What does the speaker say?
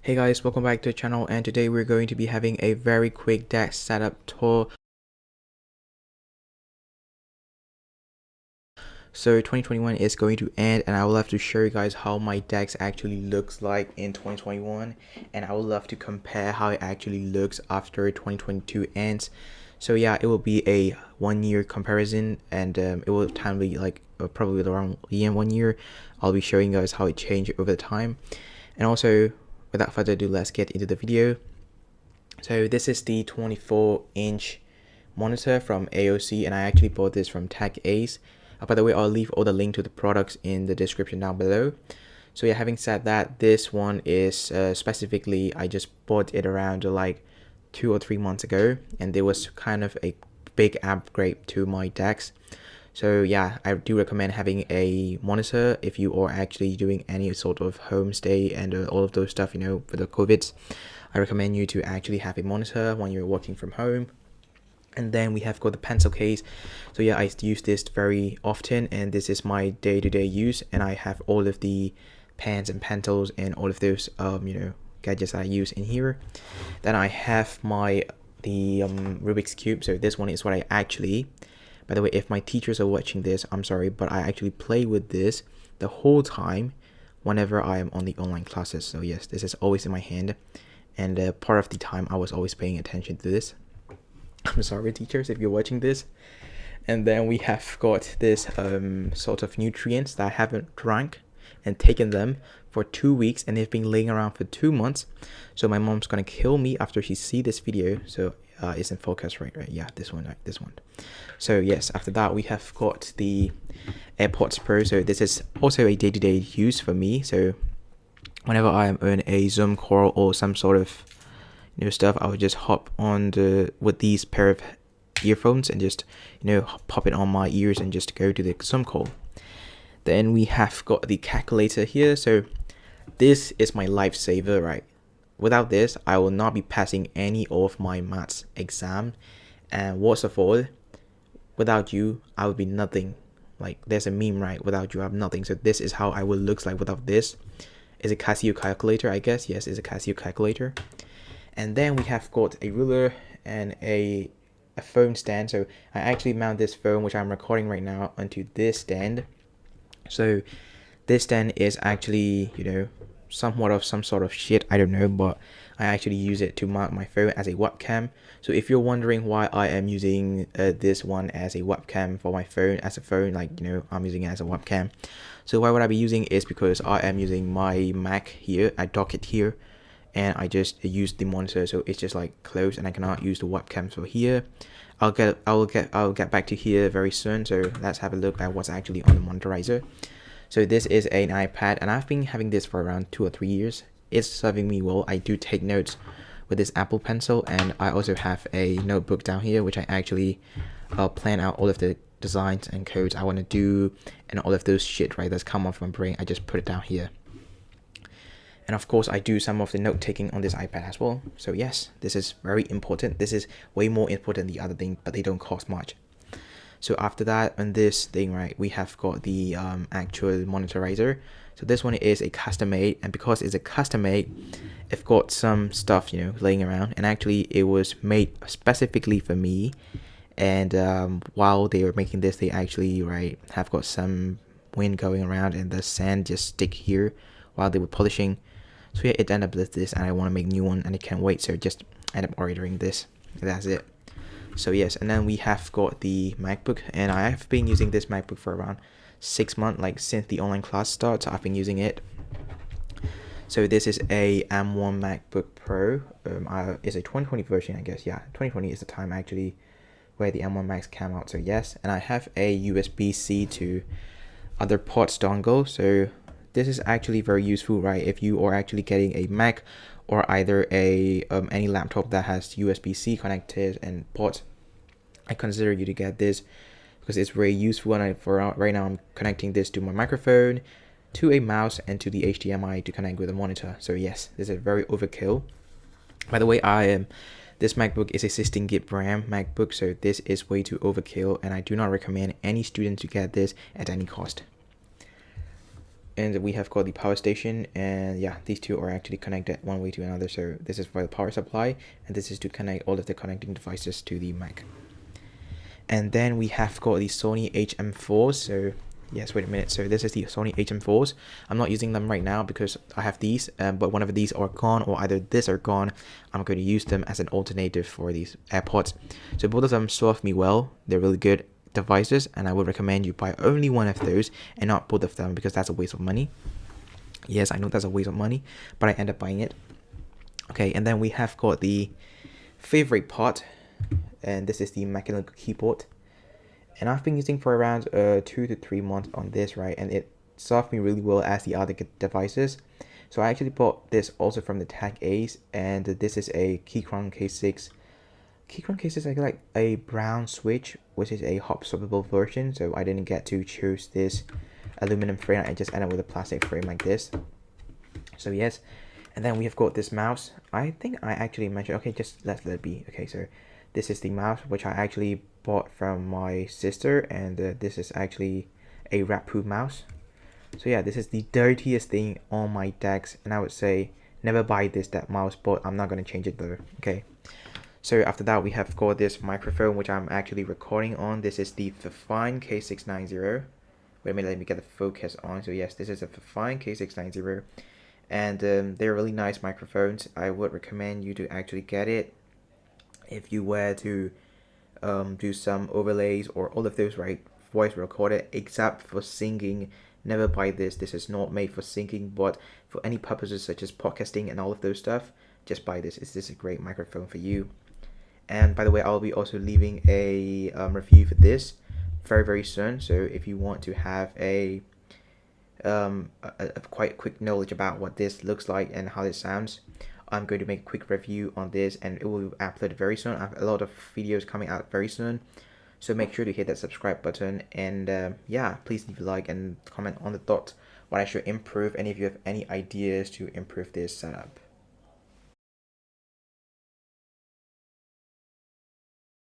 Hey guys, welcome back to the channel, and today we're going to be having a very quick deck setup tour. So 2021 is going to end, and I would love to show you guys how my decks actually looks like in 2021, and I would love to compare how it actually looks after 2022 ends. So yeah, it will be a 1 year comparison, and it will be like probably around 1 year. I'll be showing you guys how it changed over the time, and also without further ado, let's get into the video. So this is the 24-inch monitor from AOC, and I actually bought this from Tech Ace. By the way, I'll leave all the link to the products in the description down below. So yeah, having said that, this one is specifically, I just bought it around like 2 or 3 months ago, and it was kind of a big upgrade to my decks. So yeah, I do recommend having a monitor if you are actually doing any sort of home stay and all of those stuff, for the COVID. I recommend you to actually have a monitor when you're working from home. And then we have got the pencil case. So yeah, I use this very often, and this is my day-to-day use, and I have all of the pens and pencils and all of those gadgets I use in here. Then I have the Rubik's Cube. So this one is what I actually, by the way, if my teachers are watching this, I'm sorry, but I actually play with this the whole time whenever I am on the online classes. So yes, this is always in my hand, and part of the time I was always paying attention to this. I'm sorry, teachers, if you're watching this. And then we have got this sort of nutrients that I haven't drank and taken them for 2 weeks, and they've been laying around for 2 months. So my mom's gonna kill me after she see this video. So it's in focus, right? Yeah, this one, this one. So yes, after that we have got the AirPods Pro. So this is also a day-to-day use for me. So whenever I am on a Zoom call or some sort of stuff, I would just hop on with these pair of earphones and just pop it on my ears and just go to the Zoom call. Then we have got the calculator here. So this is my lifesaver, right? Without this, I will not be passing any of my maths exam, and worst of all, without you I would be nothing. Like there's a meme, right? Without you I'm nothing. So this is how I will look like without this. Is a Casio calculator, I guess. Yes, it's a Casio calculator. And then we have got a ruler and a phone stand. So I actually mount this phone, which I'm recording right now, onto this stand. So this stand is actually, somewhat of some sort of shit, I don't know, but I actually use it to mount my phone as a webcam. So if you're wondering why I am using this one as a webcam for my phone, I'm using it as a webcam. So why would I be using it is because I am using my Mac here, I dock it here, and I just use the monitor, so it's just like closed, and I cannot use the webcam for here. I'll get back to here very soon. So let's have a look at what's actually on the monitorizer. So this is an iPad, and I've been having this for around 2 or 3 years. It's serving me well. I do take notes with this Apple Pencil, and I also have a notebook down here which I actually plan out all of the designs and codes I want to do, and all of those shit, right, that's come off my brain. I just put it down here. And of course, I do some of the note taking on this iPad as well. So yes, this is very important. This is way more important than the other thing, but they don't cost much. So after that, on this thing, right, we have got the actual monitorizer. So this one is a custom made, and because it's a custom made, I've got some stuff, laying around, and actually it was made specifically for me. And while they were making this, they actually, right, have got some wind going around, and the sand just stick here while they were polishing. So yeah, it ended up with this, and I want to make a new one, and I can't wait. So just end up ordering this. That's it. So yes, and then we have got the MacBook, and I have been using this MacBook for around 6 months, like since the online class starts. I've been using it. So this is a M1 MacBook Pro. It's a 2020 version, I guess. Yeah, 2020 is the time actually where the M1 Max came out. So yes, and I have a USB-C to other ports dongle. So this is actually very useful, right? If you are actually getting a Mac or either a any laptop that has USB-C connectors and ports, I consider you to get this because it's very useful. And right now I'm connecting this to my microphone, to a mouse, and to the HDMI to connect with the monitor. So yes, this is very overkill. By the way, this MacBook is a 16GB RAM MacBook, so this is way too overkill, and I do not recommend any student to get this at any cost. And we have got the power station, and yeah, these two are actually connected one way to another. So this is for the power supply, and this is to connect all of the connecting devices to the Mac. And then we have got the Sony HM4s. So yes, wait a minute. So this is the Sony HM4s. I'm not using them right now because I have these, but whenever these are gone, or either this are gone, I'm going to use them as an alternative for these AirPods. So both of them serve me well. They're really good devices, and I would recommend you buy only one of those and not both of them, because that's a waste of money. Yes, I know that's a waste of money, but I end up buying it. Okay, and then we have got the favorite part, and this is the mechanical keyboard. And I've been using for around 2 to 3 months on this, right? And it served me really well as the other devices. So I actually bought this also from the Tag Ace, and this is a Keychron K6. Keychron K6 is like a brown switch, which is a hot swappable version. So I didn't get to choose this aluminum frame. I just ended up with a plastic frame like this. So yes, and then we have got this mouse. I think I actually mentioned, okay, just let it be. Okay, so this is the mouse which I actually bought from my sister, and this is actually a Rapoo mouse. So yeah, this is the dirtiest thing on my decks, and I would say never buy that mouse, but I'm not going to change it though. Okay, so after that we have got this microphone which I'm actually recording on. This is the Fifine K690. Wait a minute, let me get the focus on. So yes, this is a Fifine K690, and they're really nice microphones. I would recommend you to actually get it if you were to do some overlays or all of those, right? Voice recorder, except for singing. Never buy this. This is not made for singing, but for any purposes such as podcasting and all of those stuff, just buy this. Is this a great microphone for you? And by the way, I'll be also leaving a review for this very soon. So if you want to have a quite quick knowledge about what this looks like and how it sounds, I'm going to make a quick review on this, and it will be uploaded very soon. I have a lot of videos coming out very soon, so make sure to hit that subscribe button, and yeah, please leave a like and comment on the thoughts what I should improve, and if you have any ideas to improve this setup.